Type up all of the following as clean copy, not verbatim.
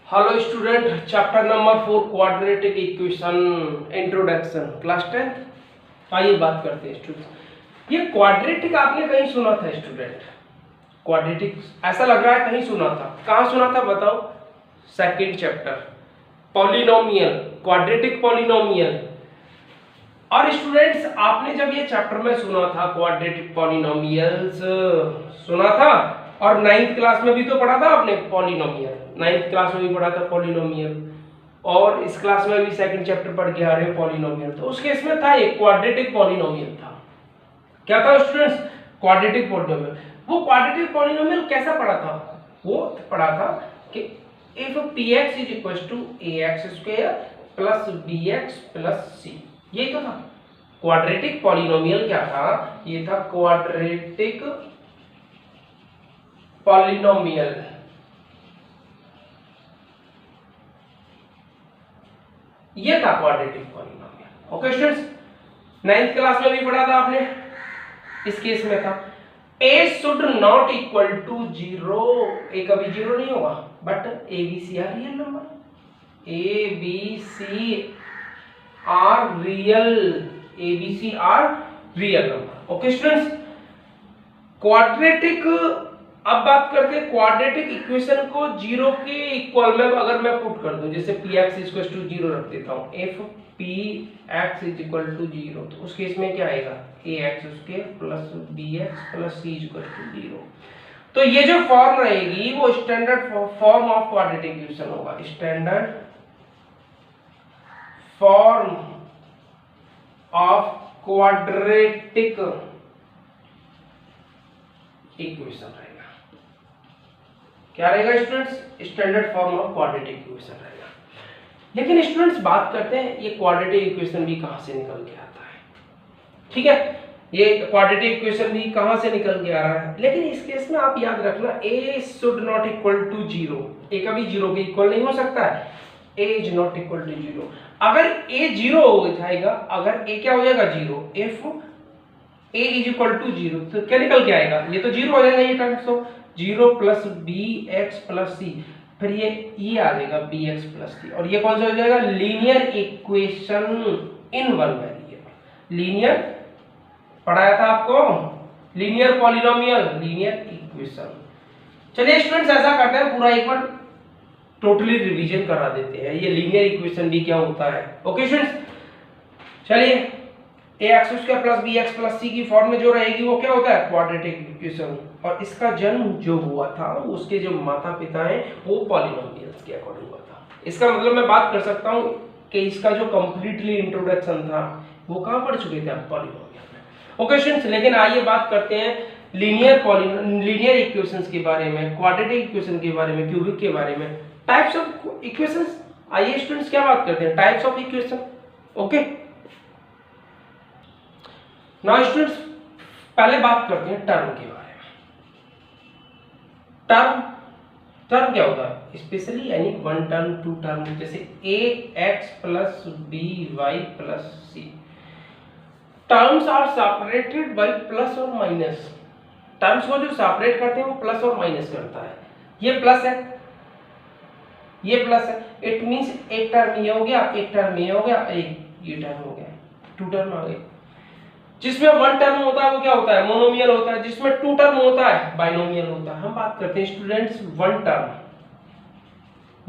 Hello student, chapter number 4 quadratic equation introduction class 10। आइए बात करते हैं स्टूडेंट। ये क्वाड्रेटिक आपने कहीं सुना था स्टूडेंट? क्वाड्रेटिक ऐसा लग रहा है कहीं सुना था। कहाँ सुना था बताओ? Second chapter polynomial, quadratic polynomial. और स्टूडेंट्स आपने जब ये चैप्टर में सुना था क्वाड्रेटिक पॉलिनोमियल्स सुना था, और 9th क्लास में भी तो पढ़ा था आपने पॉलिनोमियल। 9th क्लास में भी पढ़ा था पॉलिनोमियल, और इस क्लास में भी सेकंड चैप्टर पढ़ के आ रहे हो पॉलिनोमियल। तो उस केस में था एक क्वाड्रेटिक पॉलिनोमियल था। क्या था स्टूडेंट्स? Quadratic polynomial. वो क्वाड्रेटिक पॉलिनोमियल कैसा पढ़ा था? वो पढ़ा था कि if px is equal to ax square plus bx plus c। यही तो था क्वाड्रेटिक पॉलिनोमियल। क्या था? ये था क्वाड्रेटिक पॉलिनोमियल। ये था quadratic polynomial. Okay students, 9th class में भी पढ़ा था आपने। इस केस में था a should not equal to 0। a कभी 0 नहीं होगा, but a b c are real number. a b c are real number. Okay students, quadratic. अब बात करते हैं क्वाड्रेटिक इक्वेशन को 0 के इक्वल में अगर मैं पुट कर दूं, जैसे px इक्वल टू 0 रख देता हूं, if px is equal to 0, तो उस केस में क्या आएगा? ax square plus bx plus c equal to 0। तो ये जो फॉर्म रहेगी वो standard form of quadratic equation होगा। Standard form of quadratic equation रहेगा। क्या रहेगा students? Standard form of quadratic equation रहेगा। लेकिन स्टूडेंट्स बात करते हैं ये क्वाड्रेटिक इक्वेशन भी कहां से निकल के आता है। ठीक है, ये क्वाड्रेटिक इक्वेशन भी कहां से निकल के आ रहा है। लेकिन इस केस में आप याद रखना a should not equal to 0। a कभी 0 के इक्वल नहीं हो सकता है। a is not equal to 0। अगर a 0 हो जाएगा, अगर a क्या हो जाएगा? 0। if a is equal to 0 तो क्या निकल के आएगा? ये तो 0 हो जाएगा ये टर्म। तो 0 प्लस bx प्लस c, फिर ये आ जाएगा bx प्लस c, और ये कौन सा हो जाएगा? Linear equation in one variable. Linear पढ़ाया था आपको, लीनियर पॉलिनोमियल, लीनियर इक्वेशन। चलिए स्टूडेंट्स ऐसा करते हैं, पूरा एक बार टोटली रिवीजन करा देते हैं ये लीनियर इक्वेशन भी क्या होता है। ओके स्टूडेंट्स, चलिए ax square plus bx plus c की फॉर्म में जो रहेगी वो क्या होता है? Quadratic equation. और इसका जन्म जो हुआ था उसके जो माता पिता हैं वो पॉलिनोमियल्स के अकॉर्डिंग हुआ था। इसका मतलब मैं बात कर सकता हूं कि इसका जो कंप्लीटली इंट्रोडक्शन था वो कहां पढ़ चुके थे आप? पॉलिनोमियल में। ओके स्टूडेंट्स, लेकिन आइए बात करते हैं लीनियर इक्वेशंस के बारे में, क्वाड्रेटिक इक्वेशन के बारे में, क्यूबिक के बारे में, टाइप्स ऑफ इक्वेशंस। आइए स्टूडेंट्स क्या बात करते हैं? Types of equation. Okay, now students पहले बात करते हैं टर्म के बारे में। टर्म क्या होता है? स्पेशली यानी वन टर्म, टू टर्म, जैसे ax plus by plus c। Terms are separated by plus और माइनस। टर्म्स को जो सेपरेट करते हैं वो प्लस और माइनस करता है। ये प्लस है, ये प्लस है। इट मींस एक टर्म ये हो गया, एक टर्म ये हो गया, एक ये टर्म हो गया, टू टर्म आ गए। जिसमें वन टर्म होता है वो क्या होता है? मोनोमियल होता है। जिसमें टू टर्म होता है बाइनोमियल होता है। हम बात करते हैं स्टूडेंट्स वन टर्म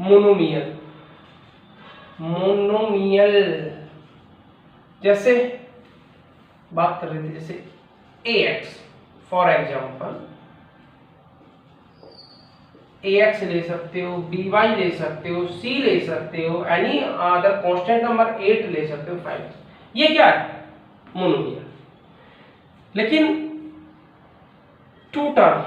मोनोमियल। जैसे बात कर रहे थे, जैसे ax फॉर एग्जांपल, ax ले सकते हो, by ले सकते हो, c ले सकते हो, एनी अदर कांस्टेंट नंबर 8 ले सकते हो, 5। ये क्या है? मोनोमियल। लेकिन टू टर्म,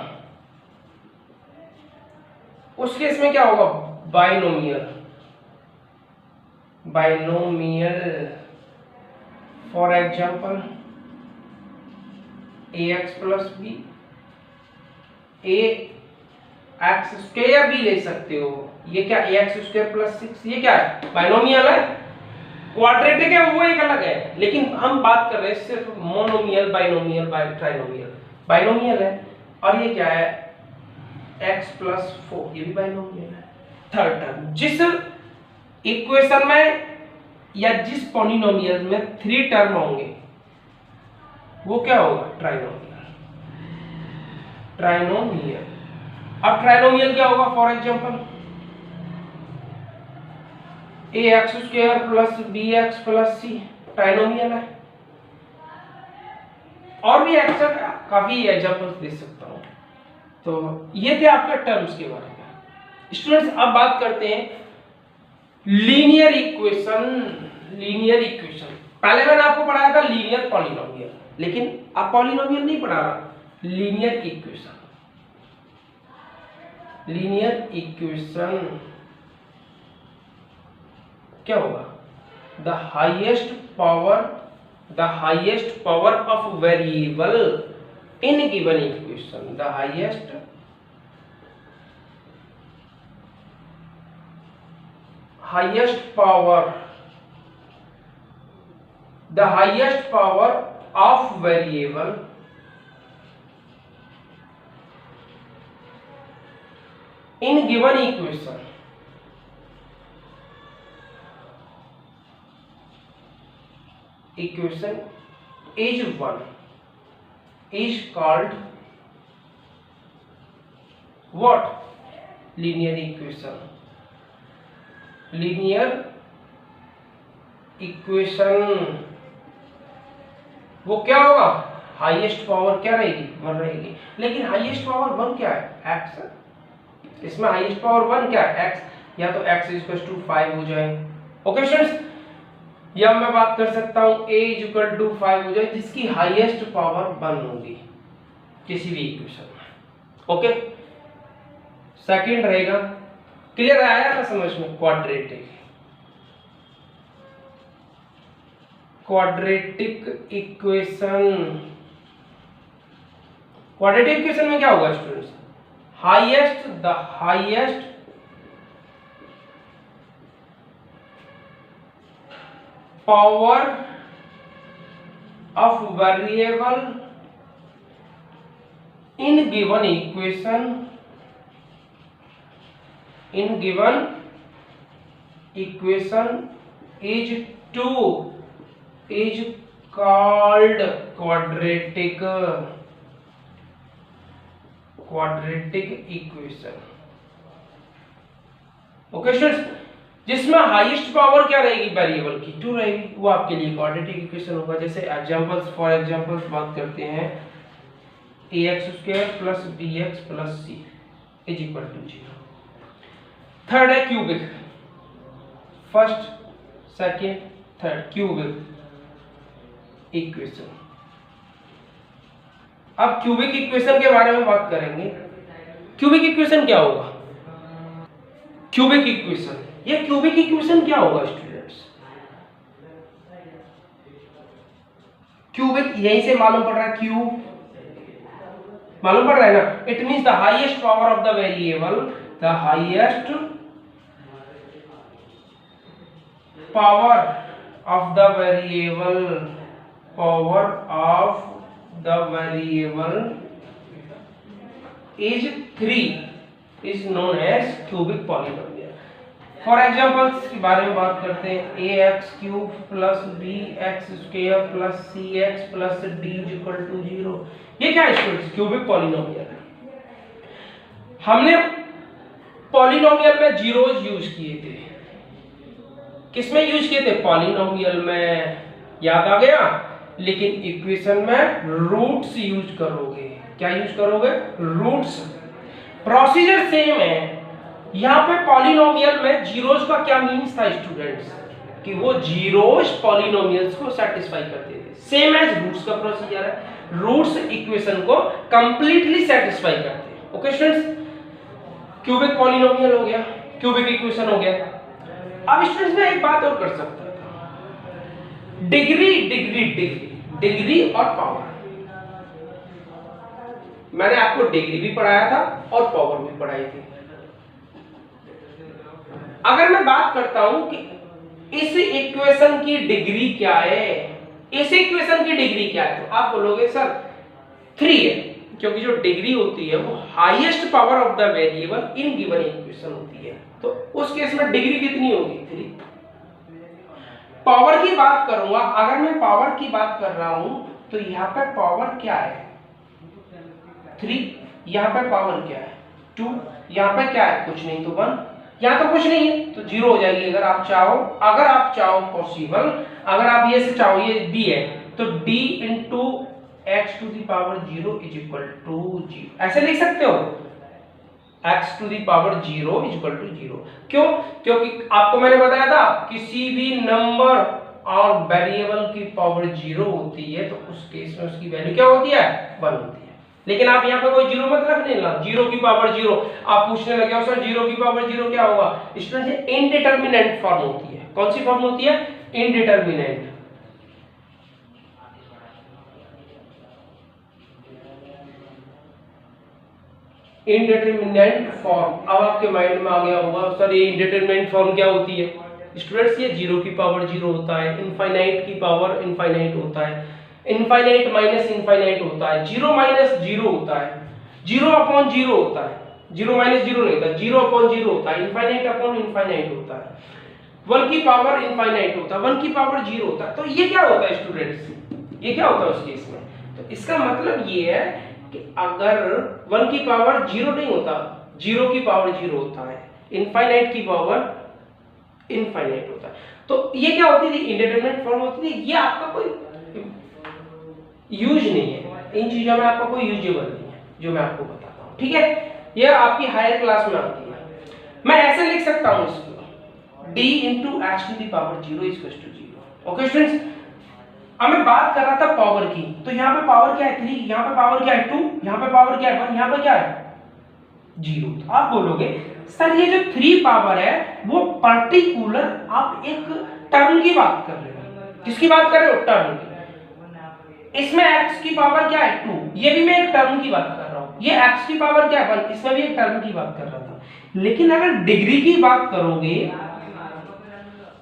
उस केस में क्या होगा? Binomial. For example ax plus b, ax square भी ले सकते हो। ये क्या? ax स्क्वायर प्लस 6, ये क्या है? बाइनोमियल है। क्वाड्रेटिक है वो एक अलग है, लेकिन हम बात कर रहे हैं सिर्फ मोनोमियल, बाइनोमियल, ट्राइनोमियल। बाइनोमियल है। और ये क्या है? x प्लस 4, ये भी बाइनोमियल है। Third term. जिस इक्वेशन में या जिस पॉलिनोमियल में 3 टर्म होंगे वो क्या होगा? ट्राइनोमियल। ट्राइनोमियल। अब ट्राइनोमियल क्या होगा? For example ax² plus bx plus c trinomial है। और भी एक्स्ट्रा काफी एग्जांपल्स दे सकता हूं। तो ये थे आपके टर्म्स के बारे में। स्टूडेंट्स अब बात करते हैं लीनियर इक्वेशन। लीनियर इक्वेशन पहले मैंने आपको पढ़ाया था लीनियर पॉलिनोमियल, लेकिन अब पॉलिनोमियल नहीं पढ़ा रहा, लीनियर इक्वेशन। लीनियर इक्वेशन क्या होगा? The highest power of variable in given equation. The highest power of variable in given equation is one is called what? Linear equation. Linear equation वो क्या होगा? हाईएस्ट पावर क्या रहेगी? 1 रहेगी। लेकिन highest power 1 क्या है? x। इसमें हाईएस्ट पावर 1 क्या है? x। या तो x = 5 हो जाए। ओके स्टूडेंट्स, या मैं बात कर सकता हूं a = 5 हो जाए जिसकी हाईएस्ट पावर 1 होगी किसी भी इक्वेशन में। ओके, सेकंड रहेगा, क्लियर आया था समझ में? Quadratic equation. क्वाड्रेटिक इक्वेशन में क्या होगा students? The highest power of variable in given equation is called quadratic equation. Okay students, जिसमें हाईएस्ट पावर क्या रहेगी? वेरिएबल की 2 रहेगी, वो आपके लिए क्वाड्रेटिक इक्वेशन होगा। जैसे फॉर एग्जांपल्स बात करते हैं ax² plus bx plus c = 0। Third है cubic. First, second, third cubic equation. अब क्यूबिक इक्वेशन के बारे में बात करेंगे। क्यूबिक इक्वेशन क्या होगा? क्यूबिक इक्वेशन, ये क्यूबिक इक्वेशन क्या होगा स्टूडेंट्स? क्यूबिक यहीं से मालूम पड़ रहा है, क्यूब मालूम पड़ रहा है ना? It means the highest power of the variable, the highest power of the variable is 3 is known as cubic polynomial। For examples के बारे में बात करते हैं ax³ plus bx² plus cx plus d = 0। ये क्या है स्टूडेंट्स? क्यूबिक पॉलिनोमियल है। हमने पॉलिनोमियल में जीरोज यूज किए थे। किसमें यूज किए थे? पॉलिनोमियल में, याद आ गया? लेकिन इक्वेशन में रूट्स यूज करोगे। क्या यूज करोगे? रूट्स। प्रोसीजर सेम है। यहाँ पे पॉलिनोमियल में जीरोज का क्या मीन्स था स्टूडेंट्स? कि वो जीरोज पॉलिनोमियल्स को सेटिस्फाई करते थे। सेम एज रूट्स का प्रोसीजर है। रूट्स इक्वेशन को कंप्लीटली सेटिस्फाई करते हैं। ओके स्टूडेंट्स, क्यूबिक पॉलिनोमियल हो गया, क्यूबिक इक्वेशन हो गया। अब स्टूडेंट्स में एक बात और कर सकता था, डिग्री और पावर। मैंने आपको डिग्री भी पढ़ाया था और पावर भी पढ़ाई थी। अगर मैं बात करता हूं कि इस इक्वेशन की डिग्री क्या है, इस इक्वेशन की डिग्री क्या है, तो आप बोलोगे सर 3 है, क्योंकि जो डिग्री होती है वो highest power of the variable in given equation होती है। तो उस केस में डिग्री कितनी होगी 3। पावर की बात करूंगा, अगर मैं पावर की बात कर रहा हूं तो यहाँ पे पावर क्या है 3, यहाँ पे पावर क्या है 2, यहाँ पे क्या है कुछ नहीं तो 1, यहाँ तो कुछ नहीं है तो 0 हो जाएगी। अगर आप चाहो पॉसिबल, अगर आप ये से चाहो, ये d है तो d into x to the power 0 is equal to 0, ऐसे लिख सकते हो x to the power 0 is equal to 0। क्यों? क्योंकि आपको मैंने बताया था किसी भी नंबर और वेरिएबल की पावर 0 होती है तो उस केस में उसकी वैल्यू क्या होती है 1 होती है। लेकिन आप यहाँ पे कोई 0 मत रखने ना, 0 की पावर 0 आप पूछने लगे हो सर 0 की पावर 0 क्या होगा, स्टूडेंट ये इनडिटरमिनेंट फॉर्म होती है। कौन सी फॉर्म होती है? इनडिटरमिनेंट। इनडिटरमिनेंट फॉर्म। अब आपके माइंड में आ गया होगा सर ये इनडिटरमिनेंट फॉर्म क्या होती है। स्टूडेंट्स ये 0 की पावर 0 होता है, इनफाइनाइट की पावर इनफाइनाइट होता है, इनफाइनाइट माइनस इनफाइनाइट होता है, 0 माइनस 0 होता है, 0 अपॉन 0 होता है, 0 माइनस 0 नहीं होता, 0 अपॉन 0 होता है, इनफाइनाइट अपॉन इनफाइनाइट होता है, 1 की पावर इनफाइनाइट होता है, 1 की पावर 0 होता है। तो ये क्या होता है स्टूडेंट्स, ये क्या होता है उस केस में? तो इसका मतलब ये है कि अगर 1 की पावर 0 नहीं होता, 0 की पावर 0 होता है, इनफाइनाइट की पावर इनफाइनाइट होता है, तो ये क्या होती थी? इंडिटरमिनेट फॉर्म होती थी। ये आपका कोई यूज नहीं है, इन चीजों में आपका कोई यूजेबल नहीं है जो मैं आपको बताता हूँ, ठीक है। ये आपकी हायर क्लास में आती है। मैं ऐसे लिख सकता हूँ इसको d into H to the power 0 is equal to 0। Okay students, अब मैं बात कर रहा था पावर की, तो यहाँ पे पावर क्या है 3, यहाँ पे पावर क्या है 2, यहाँ पे पावर क्या है 1, यहाँ पे क्या है 0। तो आप बोलोगे सर ये जो 3 पावर है वो पर्टिकुलर आप एक टर्म की बात कर रहे हो। किसकी बात कर रहे हो? टर्म की। इसमें x की पावर क्या है 2, ये भी मैं एक टर्म की बात कर रहा हूं। ये x की पावर क्या है 1, इसमें भी एक टर्म की बात कर रहा था। लेकिन अगर डिग्री की बात करोगे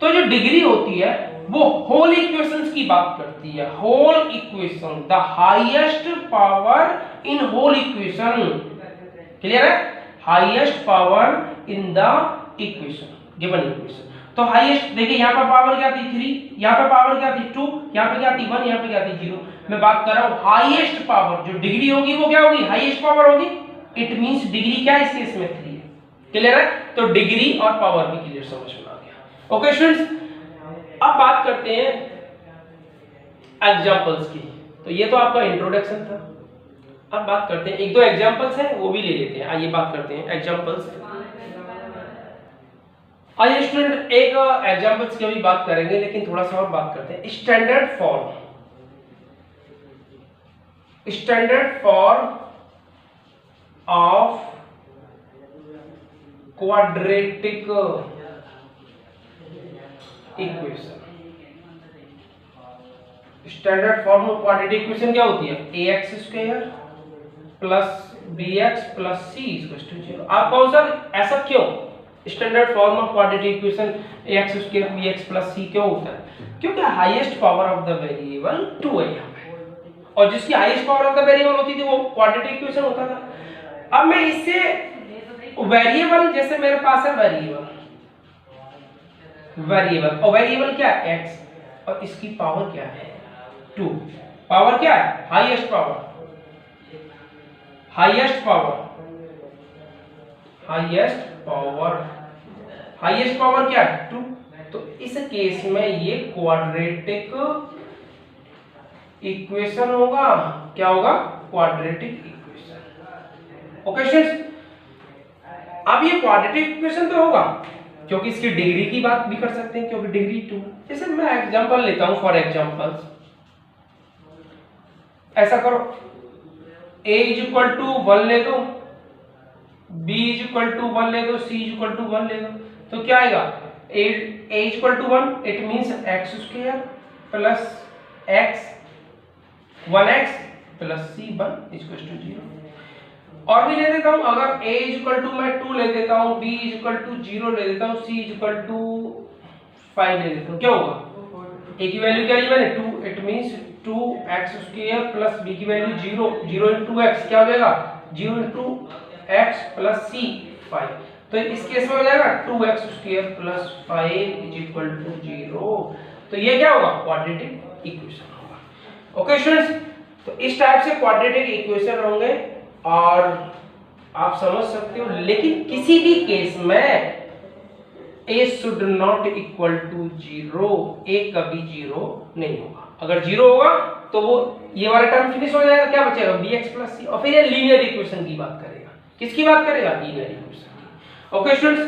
तो जो डिग्री होती है वो होल इक्वेशंस की बात करती है। Whole equation, the highest power in whole equation, clear है? Highest power in the equation, given equation. तो हाईएस्ट देखिए यहाँ पर पावर क्या थी 3, यहाँ पे पावर क्या थी 2, यहाँ पे क्या थी 1, यहाँ पे क्या थी 0। मैं बात कर रहा हूँ हाईएस्ट पावर, जो डिग्री होगी वो क्या होगी? हाईएस्ट पावर होगी। इट मींस डिग्री क्या है इस केस में 3 है, क्लियर है? तो डिग्री और पावर भी क्लियर समझ में आ गया। ओके स्टूडेंट्स, अब बात करते हैं एग्जांपल्स की। तो ये तो आपका इंट्रोडक्शन था। अब बात करते हैं, एक दो एग्जांपल्स हैं वो भी ले लेते हैं। आइए बात करते हैं एग्जांपल्स। आइए स्टूडेंट एक एग्जांपल्स की भी बात करेंगे, लेकिन थोड़ा सा और बात करते हैं standard form. Standard form of quadratic equation. Standard form of quadratic equation क्या होती है? ax square plus bx plus c equal to 0। आप कहो सर ऐसा क्यों? Standard form of quadratic equation ax square bx plus c क्यों होता है? क्योंकि highest power of the variable 2 है यहाँ पे, और जिसकी highest power of the variable होती थी वो क्वाड्रेटिक इक्वेशन होता था। अब मैं इससे वेरिएबल, जैसे मेरे पास है वेरिएबल और वेरिएबल क्या है x, और इसकी पावर क्या है 2। पावर क्या है? Highest power, highest power, highest power, highest power क्या है 2। तो इस केस में ये क्वाड्रेटिक इक्वेशन होगा। क्या होगा? Quadratic equation. ओके स्टूडेंट्स, अब ये क्वाड्रेटिक इक्वेशन तो होगा क्योंकि इसकी डिग्री की बात भी कर सकते हैं, क्योंकि डिग्री 2। जैसे मैं एग्जांपल लेता हूं, फॉर एग्जांपल्स ऐसा करो, a इज इक्वल टू 1 ले दो, b इज इक्वल टू 1 ले दो, c इज इक्वल टू 1 ले दो, तो क्या आएगा? a is equal to 1, it means x square plus x 1x plus c 1 is equal to 0। और भी ले देता हूं, अगर a इज इक्वल टू मैं 2 ले देता हूं, b इज इक्वल टू 0 ले देता हूं, c इज इक्वल टू 5 ले देता हूं, क्या होगा? a की वैल्यू क्या ली मैंने 2, it means 2x square plus b की वैल्यू 0, 0 into x क्या हो जाएगा? 0 into x प्लस c 5। तो इस केस में हो जाएगा 2x square plus 5 is equal to 0। तो ये क्या होगा, क्वाड्रेटिक इक्वेशन होगा। ओके स्टूडेंट्स, तो इस टाइप से क्वाड्रेटिक इक्वेशन होंगे और आप समझ सकते हो। लेकिन किसी भी केस में a should not equal to 0, a कभी 0 नहीं होगा। अगर 0 होगा तो वो ये वाला टर्म फिनिश हो जाएगा, क्या बचेगा bx प्लस c, और फिर ये लीनियर इक्वेशन की बात करेगा। किसकी बात करेगा, लीनियर इक्वेशन की। ओके स्टूडेंट्स,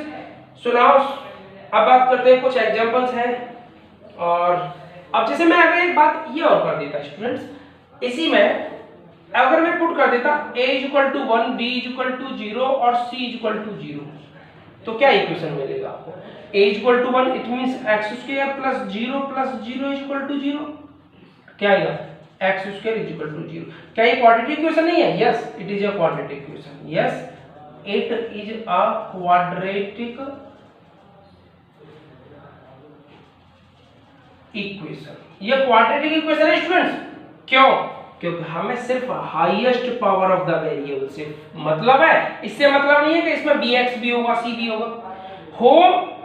सो नाउ अब बात करते हैं, कुछ एग्जांपल्स हैं। और अब जैसे मैं अगर एक बात ये और कर देता स्टूडेंट्स, इसी में अगर मैं पुट कर देता a equal to 1, b equal to 0 और c इक्वल टू 0, तो क्या इक्वेशन मिलेगा आपको। a equal to 1 it means x square plus 0 equal to 0, क्या आएगा x square is equal to 0। क्या ये क्वाड्रेटिक इक्वेशन नहीं है, yes it is a quadratic equation, yes it is a quadratic equation. ये क्वाड्रेटिक इक्वेशन है students, क्यों, क्योंकि हमें सिर्फ highest power of the variable से मतलब है। इससे मतलब नहीं है कि इसमें bx भी होगा c भी होगा, हो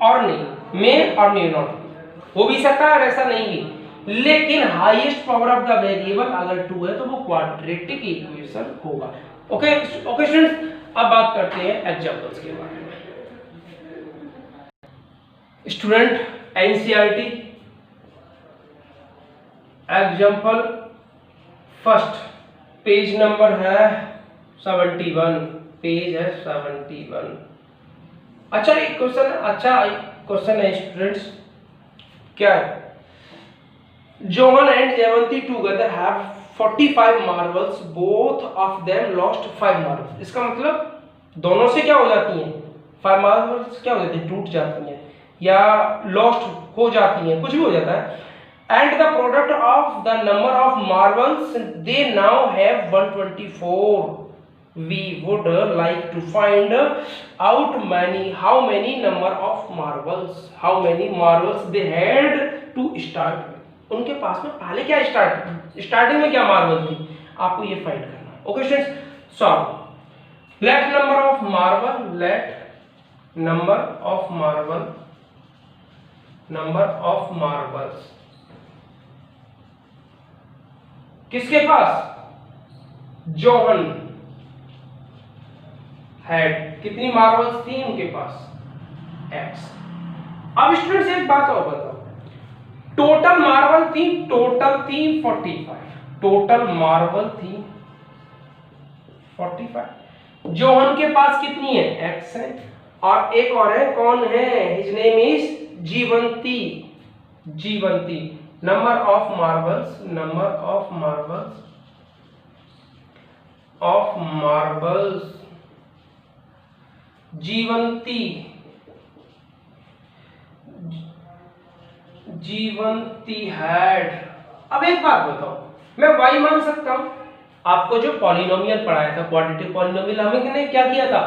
और नहीं, में और नहीं नॉट भी, हो भी सकता है और ऐसा नहीं भी, लेकिन highest power of the variable अगर 2 है तो वो क्वाड्रेटिक इक्वेशन होगा। ओके ओके स्टूडेंट्स, अब बात करते हैं एग्जांपल्स के बारे में। Student NCERT example first, page number है 71, पेज है 71। अच्छा एक क्वेश्चन, अच्छा क्वेश्चन है स्टूडेंट्स, क्या है, John and Jayavanti together have 45 marbles, both of them lost 5 marbles. इसका मतलब दोनों से क्या हो जाती हैं, 5 मार्बल्स क्या हो जाती है, टूट जाती हैं या लॉस्ट हो जाती हैं, कुछ भी हो जाता है। And the product of the number of marbles they now have 124. We would like to find out how many number of marbles, how many marbles they had to start with. उनके पास में पहले क्या स्टार्टिंग में क्या marble थी, आपको ये find करना है। Okay students, solve. Let number of marble, let number of marbles किसके पास, जोहन हैड, कितनी मार्बल्स थी उनके पास, x। अब स्टूडेंट्स एक बात और बताओ, टोटल मार्बल थी 45, टोटल मार्बल थी 45, जोहन के पास कितनी है, x है, और एक और है, कौन है, his name is Jeevanti. Number of marbles Jeevanti had. अब एक बात बताओ, मैं y मान सकता हूं, आपको जो पॉलिनोमियल पढ़ाया था, क्वाड्रेटिक पॉलिनोमियल, हमने क्या किया था,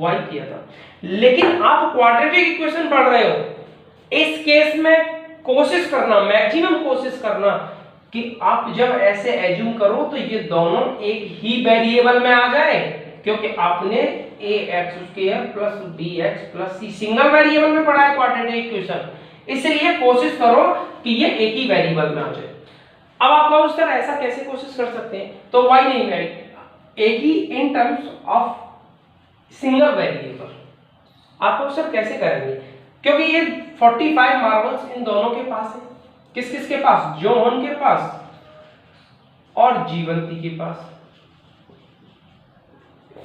y किया था। लेकिन आप क्वाड्रेटिक इक्वेशन पढ़ रहे हो, इस केस में कोशिश करना, मैक्सिमम कोशिश करना कि आप जब ऐसे एज्यूम करो तो ये दोनों एक ही वेरिएबल में आ जाए, क्योंकि आपने ax square plus bx plus c single variable में पढ़ा है क्वाड्रेटिक इक्वेशन, इसलिए कोशिश करो कि ये एक ही वेरिएबल में आ जाए। अब आप कहो सर ऐसा कैसे कोशिश कर सकते हैं, तो y नहीं है, एक ही in terms of single variable. आप सर कैसे करेंगे, क्योंकि ये 45 मार्बल्स इन दोनों के पास है, किस किस के पास, जोहन के पास और जीवंती के पास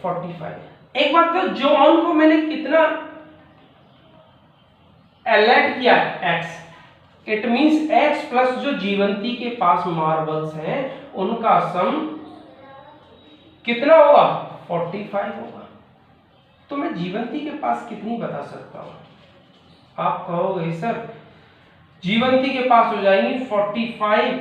45। एक बात तो, जोहन को मैंने कितना एलेट किया है, x, it means x plus जो जीवंती के पास मार्बल्स हैं उनका सम कितना होगा, 45 होगा। तो मैं जीवंती के पास कितनी बता सकता हूं, आप कहोगे सर जीवंती के पास हो जाएंगी 45,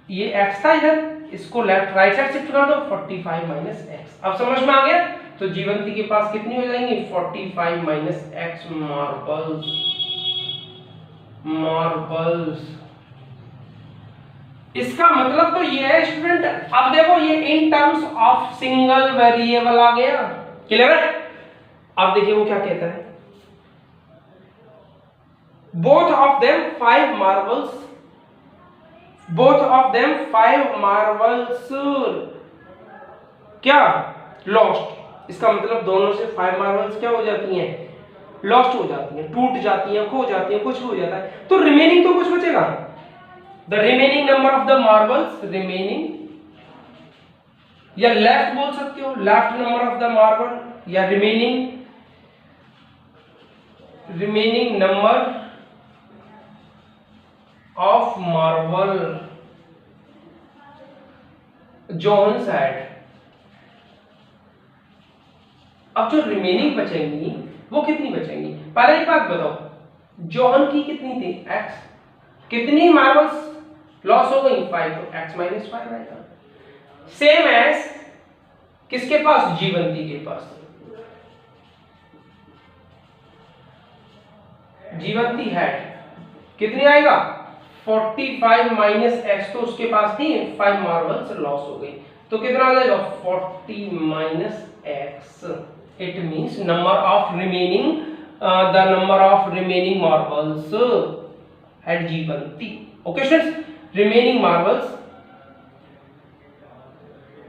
ये x था इधर, इसको लेफ्ट राइट साइड शिफ्ट कर दो, 45 माइनस x। अब समझ में आ गया, तो जीवंती के पास कितनी हो जाएंगी, 45 माइनस x मार्बल्स। इसका मतलब तो ये है स्टूडेंट, अब देखो ये in terms of single variable आ गया, क्लियर है। अब देखिए वो क्या कहता है, both of them 5 marbles, both of them 5 marbles क्या लॉस्ट। इसका मतलब दोनों से 5 मार्बल्स क्या हो जाती हैं, लॉस्ट हो जाती हैं, टूट जाती हैं, खो जाती हैं, कुछ हो जाता है, तो रिमेनिंग तो कुछ बचेगा। The remaining number of the marbles, remaining या लेफ्ट बोल सकते हो, left number of the marble, या remaining number of marble John's had. अब जो रिमेनिंग बचेंगी वो कितनी बचेंगी, पहले एक बात बताओ, जॉन की कितनी थी, x, कितनी मार्बल्स लॉस हो गई, 5, तो x माइनस 5 आएगा। सेम एज किसके पास, जीवंती के पास, जीवंती हैड कितनी आएगा, 45 माइनस x, तो उसके पास थी 5 मार्बल्स लॉस हो गई, तो कितना आ जाएगा 40 minus x। It means number of remaining, the number of remaining marbles at Jeevanti. Okay students, remaining marbles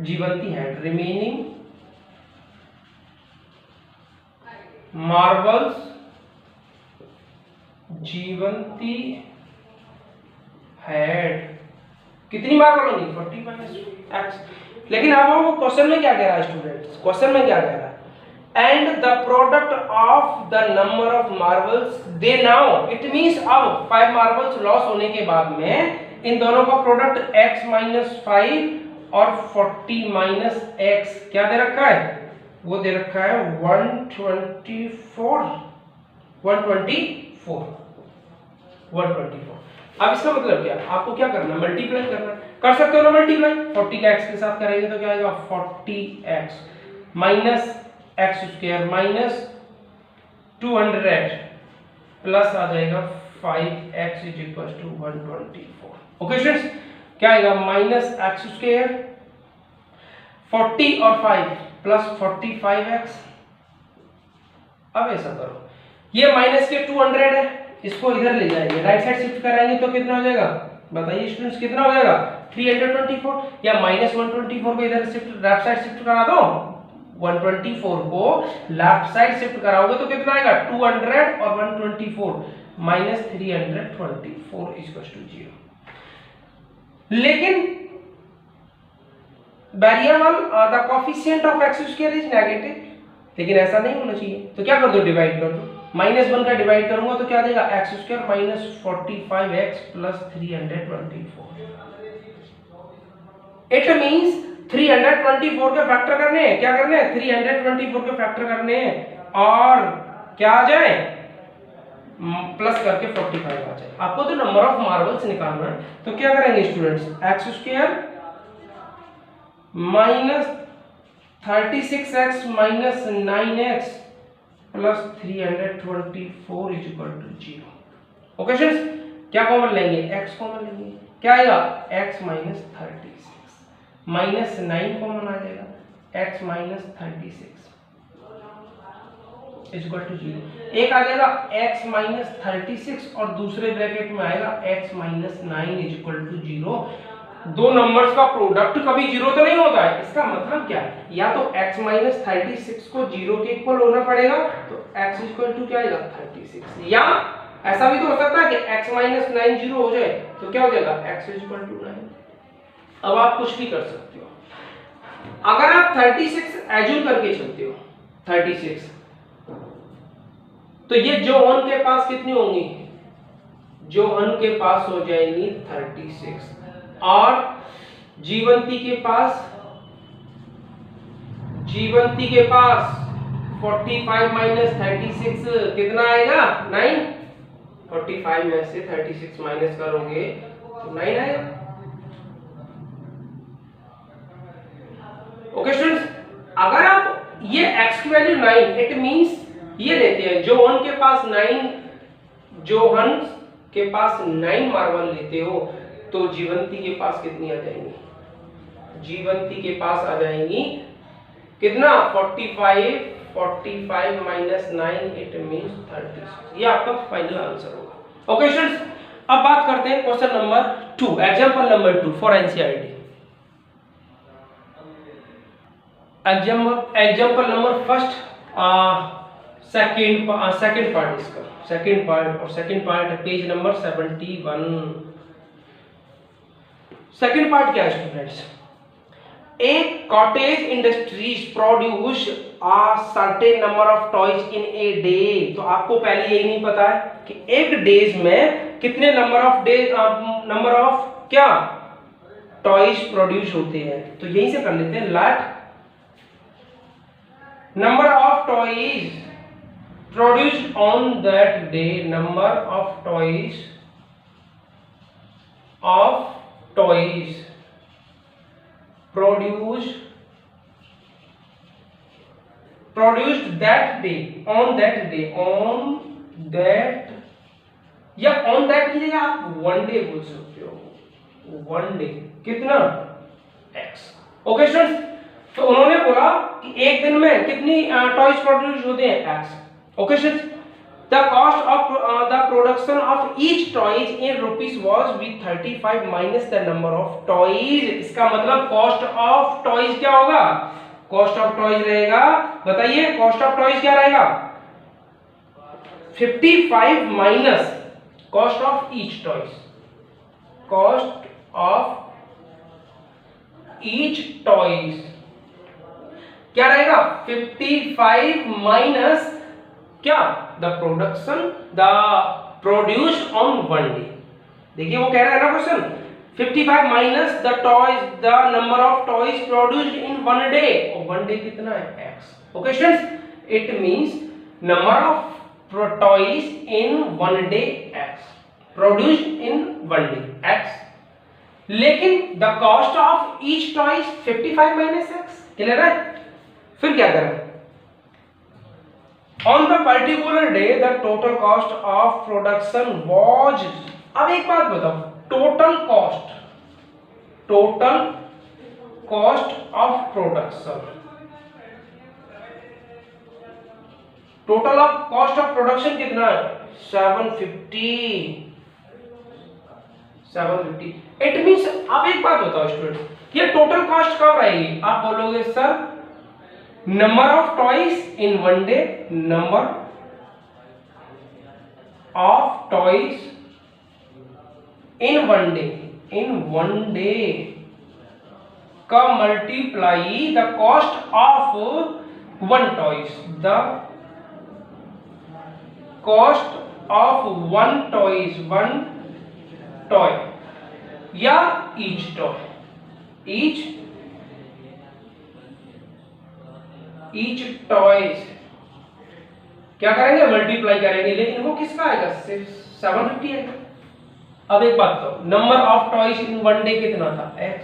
Jeevanti had, remaining marbles Jeevanti had कितनी मार्बल होगी, 40 माइनस x। लेकिन अब वो क्वेश्चन में क्या कह रहा है स्टूडेंट्स, क्वेश्चन में क्या कह रहा है, and the product of the number of marbles they now, it means अब 5 मार्बल्स लॉस होने के बाद में इन दोनों का प्रोडक्ट x माइनस 5 और 40 माइनस x क्या दे रखा है, वो दे रखा है 124। अब इसका मतलब क्या, आपको क्या करना है, मल्टीप्लाई करना है, कर सकते हो ना मल्टीप्लाई, 40 का x के साथ करेंगे तो क्या आएगा 40x minus x square minus 200 plus आ जाएगा 5x is equal to 124। Okay students, क्या आएगा माइनस x स्क्वायर 40 और 5 प्लस 45x। अब ऐसा करो, ये माइनस के 200 है, इसको इधर ले जाएंगे, राइट साइड शिफ्ट कराएंगे तो कितना हो जाएगा, बताइए स्टूडेंट्स कितना हो जाएगा 324, या माइनस 124 को इधर शिफ्ट लेफ्ट साइड शिफ्ट करा दो, 124 को लेफ्ट साइड शिफ्ट कराओगे तो कितना आएगा 200 और 124 माइनस 324 इक्वल टू 0। लेकिन variable the coefficient of x square is negative, लेकिन ऐसा नहीं होना चाहिए, तो क्या कर दो, डिवाइड कर दो, -1 का डिवाइड करूंगा तो क्या देगा x square minus 45x plus 324। It means 324 के फैक्टर करने हैं, क्या करने हैं 324 के फैक्टर करने हैं, और क्या आ जाए प्लस करके 45 आ जाए। आपको तो नंबर ऑफ मार्बल्स निकालना है, तो क्या करेंगे students, x square minus 36x minus 9x plus 324 is equal to 0। Okay students, क्या कॉमन लेंगे, x कॉमन लेंगे, क्या आएगा x माइनस 36 माइनस 9 कॉमन आ जाएगा, x minus 36 is equal to 0। एक आ जाएगा x माइनस 36 और दूसरे ब्रैकेट में आएगा x minus 9 is equal to 0। दो नंबर्स का प्रोडक्ट कभी 0 तो नहीं होता है, इसका मतलब क्या है, या तो x माइनस 36 को 0 के इक्वल होना पड़ेगा, तो x इक्वल टू क्या आएगा 36, या ऐसा भी तो हो सकता है कि x माइनस 9 0 हो जाए तो क्या हो जाएगा x इक्वल टू 9। अब आप कुछ भी कर सकते हो, अगर आप 36 एज्यूम करके चलते हो 36, तो ये जोहन के पास कितनी होंगी, जोहन के पास हो जाएंगी 36, और जीवंती के पास 45 माइनस 36 कितना आएगा 9, 45 में से 36 माइनस करोगे तो 9 आएगा। ओके स्टूडेंट्स, अगर आप ये x की वैल्यू 9, इट मींस ये लेते हैं जोहन के पास 9 मार्बल लेते हो, तो जीवंती के पास कितनी आ जाएंगी, जीवंती के पास आ जाएंगी कितना 45 माइनस 9 इट मींस 36। ये आपका फाइनल आंसर होगा। ओके स्टूडेंट्स, अब बात करते हैं question number 2, example number 2 for NCERT. Example number first, second part इसका, सेकंड पार्ट है पेज नंबर 71। सेकंड पार्ट क्या है स्टूडेंट्स? एक cottage industries produce a certain number of toys in a day। तो आपको पहले यही नहीं पता है कि एक डेज में कितने नंबर ऑफ क्या टॉयज प्रोड्यूस होते हैं। तो यहीं से कर लेते हैं, let number of toys produced on that day, number of toys produced that day, on that, या on that की जगह आप one day बोल सकते हो, one day कितना x। ओके स्टूडेंट्स, तो उन्होंने बोला कि एक दिन में कितनी टॉयज प्रोड्यूस होते हैं x। Okay students, the cost of the production of each toys in rupees was with 35 minus the number of toys। इसका मतलब कॉस्ट ऑफ टॉयज क्या होगा? कॉस्ट ऑफ टॉयज रहेगा, बताइए कॉस्ट ऑफ टॉयज क्या रहेगा? 55 minus cost of each toys, cost of each toys क्या रहेगा? 55 माइनस क्या? The produced on one day. देखिए वो कह रहा है ना question, 55 minus the toys, the number of toys produced in one day, और वन डे कितना है? x। Okay students, it means number of toys in one day x, produced in one day x, लेकिन the cost of each toys 55 minus x। Clear है? फिर क्या करें? On the particular day, the total cost of production was। अब एक बात बताओ, total cost of production, total of cost of production कितना है? 750। इट मींस, अब एक बात बताओ स्टूडेंट, ये टोटल कॉस्ट कब रहेगी? आप बोलोगे sir number of toys in one day, number of toys in one day का multiply the cost of one toys, the cost of one toy या each toy, each toys क्या करेंगे? Multiply करेंगे, लेकिन वो किसका आएगा? सिर्फ 750 आएगा। अब एक बात तो, number of toys in one day कितना था? x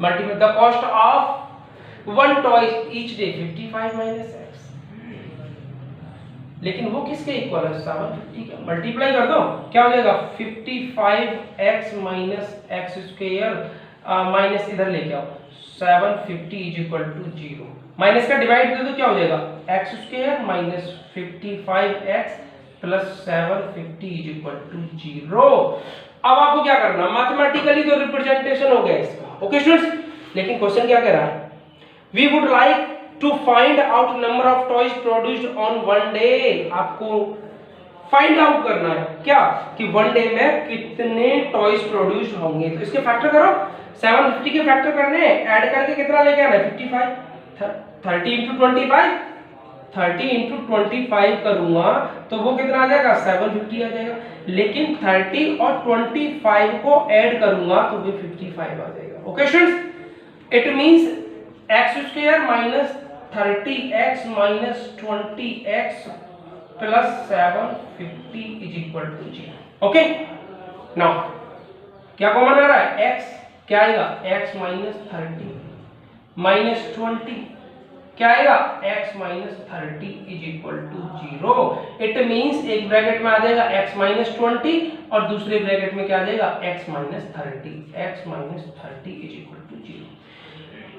multiply the cost of one toys each day 55 minus x, लेकिन वो किसके इक्वल है? 750 का। मल्टीप्लाई कर दो, क्या हो जाएगा? 55x minus x square minus इधर लेके आओ 750 इज इक्वल टू 0, माइनस का डिवाइड कर दो, क्या हो जाएगा? X square minus 55x plus 750 is equal to 0। अब आपको क्या करना? मैथमेटिकली तो रिप्रेजेंटेशन हो गया इसका। ओके स्टूडेंट्स, लेकिन क्वेश्चन क्या कह रहा है? We would like to find out number of toys produced on one day. आपको फाइंड आउट करना है क्या कि वन डे में कितने टॉयज प्रोड्यूस होंगे। तो इसके फैक्टर करो, 750 के फैक्टर करने, ऐड करके कितना लेके आना है? 55। 30 into 25, 30 into 25 करूंगा तो वो कितना आ जाएगा? 750 आ जाएगा, लेकिन 30 और 25 को ऐड करूंगा तो वो 55 आ जाएगा। Okay students, it means x square minus 30x minus 20x plus 750 is equal to 0। Okay, now क्या कॉमन आ रहा है? x क्या आएगा? x माइनस 30 माइनस 20 क्या आएगा? x minus 30 is equal to 0। It means एक ब्रैकेट में आ जाएगा x माइनस 20 और दूसरे ब्रैकेट में क्या आ जाएगा? x minus 30, x minus 30 is equal to 0।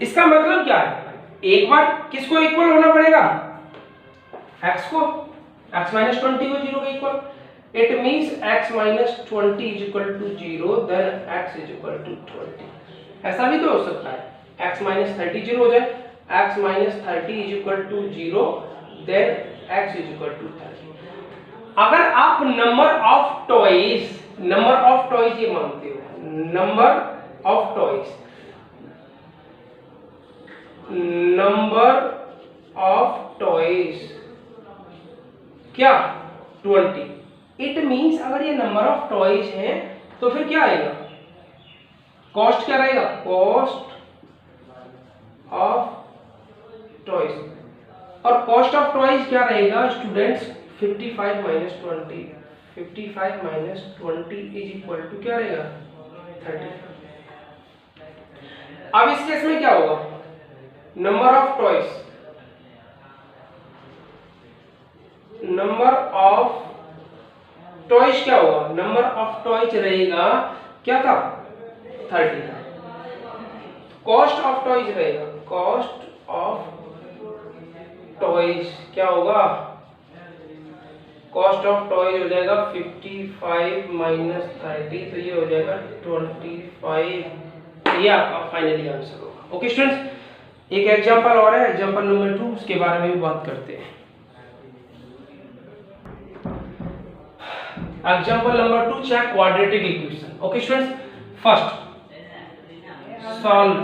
इसका मतलब क्या है? एक बार किसको इक्वल होना पड़ेगा? x को, x माइनस 20 को 0 के equal, it means x minus 20 is equal to 0 then x is equal to 20। ऐसा भी तो हो सकता है x माइनस 30 0 हो जाए, x minus 30 is equal to 0 then x is equal to 30। अगर आप नंबर ऑफ टॉयज ये मानते हो, नंबर ऑफ टॉयज क्या 20, इट मींस अगर ये नंबर ऑफ टॉयज हैं तो फिर क्या आएगा, कॉस्ट क्या रहेगा, कॉस्ट ऑफ टॉयज। और कॉस्ट ऑफ टॉयज क्या रहेगा students, 55 minus 20, 55 minus 20 is equal to क्या रहेगा 30। अब इस केस में क्या होगा, नंबर ऑफ टॉयज क्या होगा, नंबर ऑफ टॉयज रहेगा क्या था 30 था। कॉस्ट ऑफ टॉयज रहेगा, कॉस्ट ऑफ टॉयज क्या होगा, कॉस्ट ऑफ टॉयज हो जाएगा 55 माइनस 30, तो ये हो जाएगा 25। ये आपका फाइनली आंसर होगा। ओके स्टूडेंट्स, एक एग्जांपल और है, एग्जांपल नंबर 2, उसके बारे में भी बात करते हैं। Example number 2 check quadratic equation. Okay students, first solve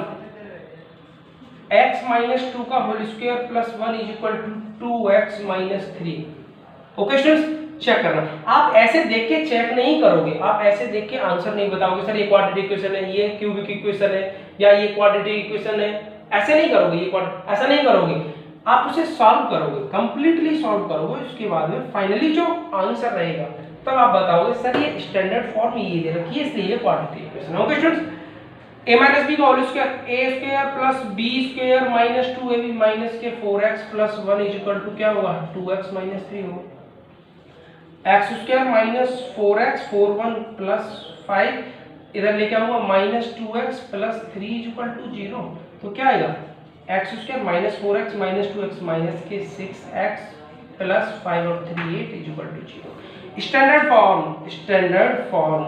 x minus 2 का whole square plus 1 is equal to 2x minus 3। Okay students, check करना। आप ऐसे देख के चेक नहीं करोगे, आप ऐसे देख के आंसर नहीं बताओगे सर ये क्वाड्रेटिक इक्वेशन है, ये क्यूबिक इक्वेशन है, या ये क्वाड्रेटिक इक्वेशन है, ऐसे नहीं करोगे, ऐसा नहीं करोगे। आप उसे सॉल्व करोगे, कंप्लीटली सॉल्व करोगे, उसके बाद में फाइनली जो आंसर रहेगा तब आप बताओगे सर ये स्टैंडर्ड फॉर्म ये दे रखी है इसलिए ये क्वाड्रेटिक इक्वेशन है। Okay students, a minus B का whole square a square plus b square minus 2ab minus के 4x plus 1 is equal to क्या होगा 2x माइनस 3 होगा। x square minus 4x 41 plus 5 इधर लेके आऊंगा minus 2x plus 3 is equal to 0, तो क्या आएगा x square minus 4x minus 2x minus के 6x प्लस 5 और 3 8 is equal to 0। Standard form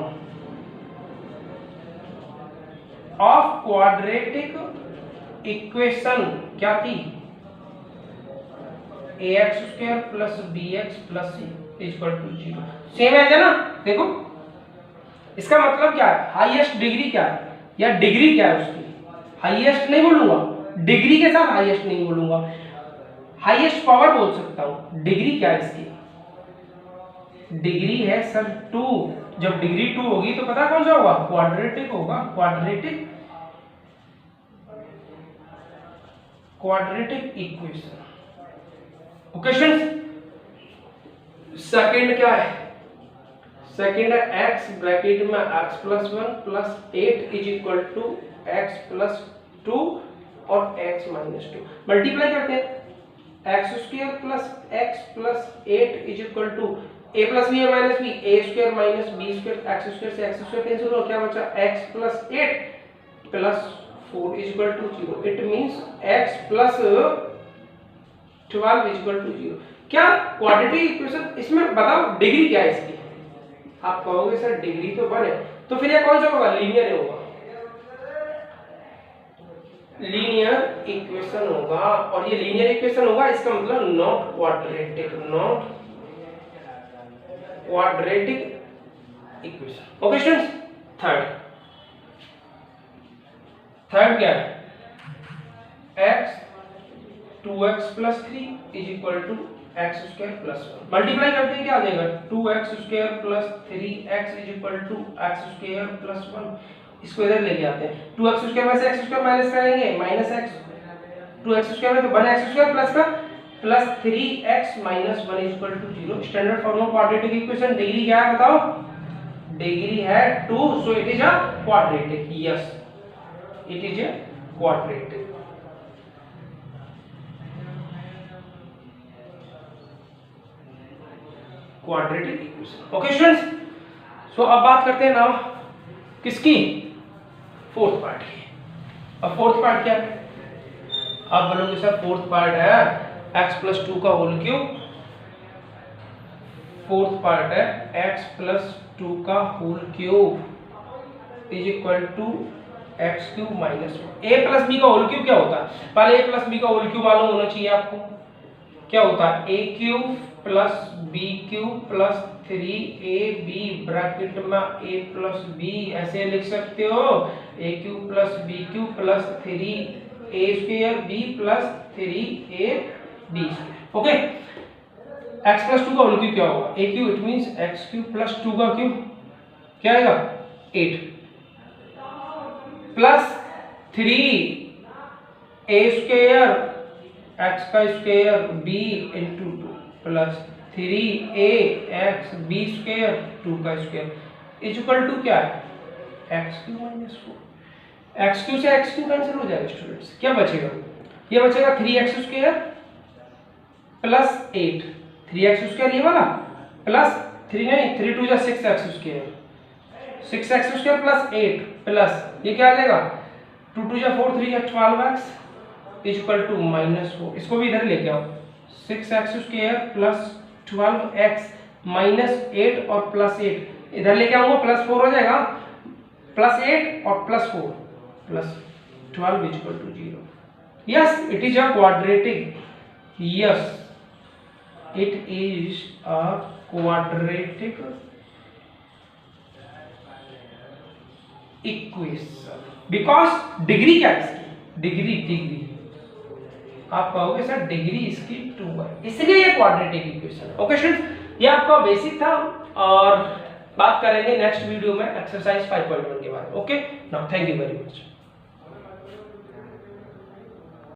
of quadratic equation क्या थी, ax square plus bx plus c equal to 0। Same है ना, देखो इसका मतलब क्या है, हाईएस्ट डिग्री क्या है या डिग्री क्या है उसकी, हाईएस्ट नहीं बोलूंगा, डिग्री के साथ हाईएस्ट नहीं बोलूंगा, हाईएस्ट पावर बोल सकता हूं। डिग्री क्या है इसकी, डिग्री है सर 2। जब डिग्री 2 होगी तो पता कौन सा होगा, क्वाड्रेटिक होगा, quadratic equation. Okay students, second क्या है, सेकंड है x ब्रैकेट में x plus 1 plus 8 is equal to x plus 2 और x माइनस 2 मल्टीप्लाई करते हैं, x square plus x plus 8 is equal to a plus b है minus b, a square minus b square, x square से x square cancel हो, क्या बचा x plus 8 plus 4 is equal to 0। It means x plus 12 is equal to 0। क्या quadratic equation, इसमें बताओ degree क्या है इसकी, आप कहोगे सर डिग्री तो 1 है, तो फिर ये कौन सा होगा, लीनियर होगा, लीनियर इक्वेशन होगा। और ये लीनियर इक्वेशन होगा, इसका मतलब not quadratic equation. Okay students, third क्या है, x 2x plus 3 is equal to x square plus 1 multiply करते हैं क्या आ जाएगा, 2x square plus 3x is equal to x square plus 1। इसको इधर लेके आते हैं, 2x स्क्वायर में से x स्क्वायर माइनस करेंगे माइनस x, 2x स्क्वायर में तो 1x स्क्वायर प्लस का plus 3x minus 1 is equal to 0। Standard form of quadratic equation, degree क्या है बताओ, डिग्री है 2, so it is a quadratic. Yes, it is a quadratic. Quadratic equation. Okay students, so अब बात करते हैं now किसकी, फोर्थ पार्ट की। अब फोर्थ पार्ट क्या है, आप बोलोगे सर फोर्थ पार्ट है x प्लस 2 का होल क्यूब, फोर्थ पार्ट है x प्लस 2 का whole cube is equal to X cube minus 1। A plus B का होल क्यूब क्या होता है? पहले ए प्लस बी का होल क्यूब मालूम होना चाहिए आपको। क्या होता है? A cube plus B cube plus 3ab bracket में a प्लस b, ऐसे लिख सकते हो a cube plus b cube plus 3a square b plus 3ab square. Okay, x plus 2 का होल क्यूब क्या होगा? a cube, it means x cube plus 2 का cube क्या आएगा? 8 प्लस 3a स्क्वायर x का square b into 2 plus 3ax b square 2 का square is equal to क्या है? x cube minus 4। x cube से x क्यूब कैंसिल हो जाएगा स्टूडेंट्स, क्या बचेगा? ये बचेगा 3x square plus 8, 3x square ये वाला प्लस 3 नहीं 3 2 जा 6x square, 6x square plus 8 plus ये क्या आ जाएगा? 2 2 जा 4 3 जा 12x is equal to minus 4। इसको भी इधर लेके आओ, 6x square plus 12x minus 8 और प्लस 8 इधर लेके आऊंगा, प्लस 4 हो जाएगा, प्लस 8 और plus 4 plus 12 is equal to 0। Yes, it is a quadratic, yes it is a quadratic equation. Because degree क्या है इसकी? डिग्री आप कहोगे सर डिग्री इसकी 2 है, इसलिए ये क्वाड्रेटिक इक्वेशन है। ओके स्टूडेंट्स, ये आपका बेसिक था और बात करेंगे नेक्स्ट वीडियो में एक्सरसाइज 5.1 के बारे में। Okay, now thank you very much.